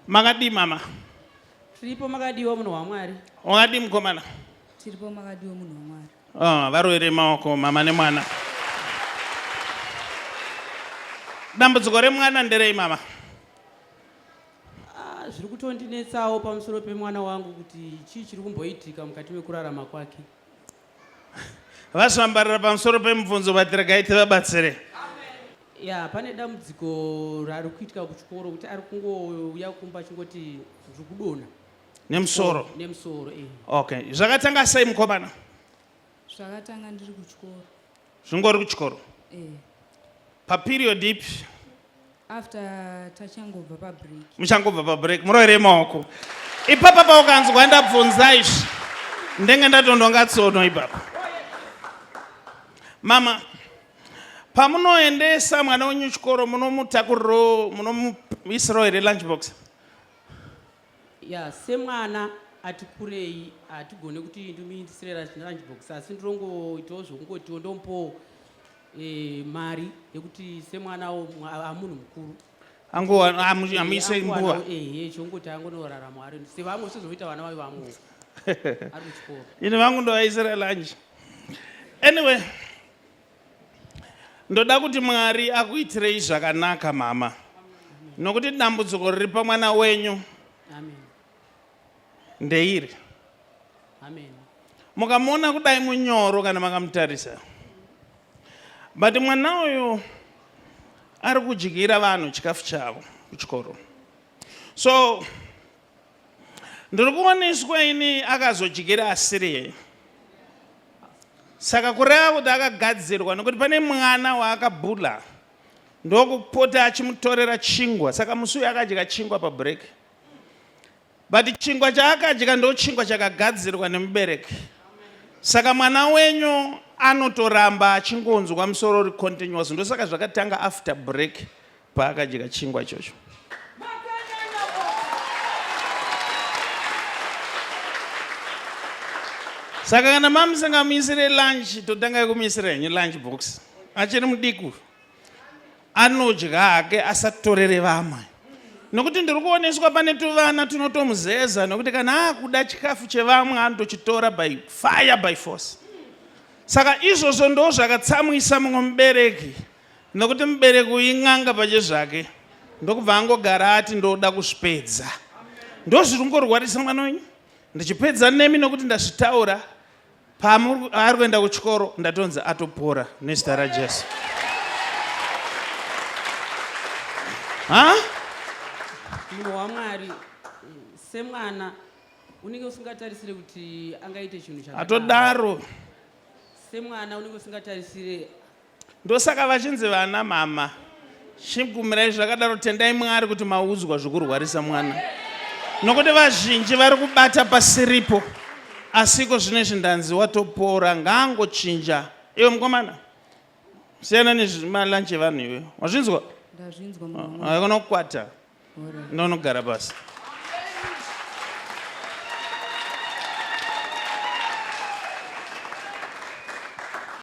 Makadi mama. Tiripo makadiwa munhu waMwari. Wakadi mukomana. Tiripo makadiwa munhu waMwari. Varwere maoko mama nemwana. Dambudziko remwana nderei mama? Zviri kutondinetsawo pamusoro pemwana wangu kuti chii chiri kumboitika mukati mekurarama kwake. Vasvambarira pamusoro pemubvunzo vatiragaite vabatsire. Ya, pane dambudziko rari kuitika kuchikoro kuti ari kungouya kumba chingoti zviri kudonha. Nemusoro. Nemusoro, Okay. Zvakatanga sei mukomana? Zvakatanga ndiri kuchikoro. Zvingori kuchikoro? Paperiod ipi? After tachangobva pabreak. Muchangobva pabreak. Muroere maoko. Ipapa paukanzwa ndabvunza izvi. Ndenge ndatondonga tsono ipapa. Mama, pamunoendesa mwana wenyu chikoro munomutakuriro munomuisirawo here lunchbox? Ya, semwana ati kurei hatigone kuti ndimuindisire lunchbox asi ndirongoitawo zvokungotiwo ndompo mari yekuti semwana amunhu mukuru amuise nguva chongoti angonorarama ari sevamwe sizoita vana vayo vamwe ari kuchikoro. Ini vangu ndovaisira lunch. Anyway, ndoda kuti Mwari akuitirei zvakanaka mama. Nokuti dambudziko riri pamwana wenyu ndeiri. Mukamuona kudai munyoro kana makamutarisa. But mwana uyu ari kudyira vanhu chikafu chavo kuchikoro. So ndiri kuoneswa ini akazodyira asiri. Saka kureva kuti akagadzirwa nokuti pane mwana waakabhula ndokupota achimutorera chingwa. Saka musi uyu akadya chingwa pabreak. But chingwa chaakadya ndo chingwa chakagadzirwa nemubereki. Saka mwana wenyu anotoramba achingonzwa musoro uri continuous. Ndosaka zvakatanga after break paakadya chingwa ichocho. Saka kana mamusingamuisire lunch totanga kumuisira henyu lunch box. Achiri mudiku. Anodya hake asatorere vamwe. Nokuti ndiri kuoneswa pane tuvana tunotomuzeza nokuti kana akuda chikafu chevamwe anotochitora by fire by force. Saka izvozvo ndo zvakatsamwisa mumwe mubereki. Nokuti mubereki uing'anga pache zvake. Ndokubva angogara ati ndoda kuzvipedza. Ndo zviri kungorwarisa mwana wenyu. Ndichipedza nemi nokuti ndazvitaura. Paari kuenda kuchikoro ndatonza atopora nezita raJesu. Munhu waMwari semwana unenge usingatarisire kuti angaite chinhu chakadaro. Atodaro. Semwana unenge usingatarisire. Ndosaka vachinzi vana mama. Chikumirai zvakadaro tendai Mwari kuti maudzwa zvokurwarisa mwana. Nokuti vazhinji vari kubata pasiripo. Asiko zvinezvi ndanzi watopora ngangochinja. Iwe mukomana. Siyana nezvimalunch evanhu iwe. Wazvinzwa? Ndazvinzwa munhu. Haikunokwata. Ndonogara basi.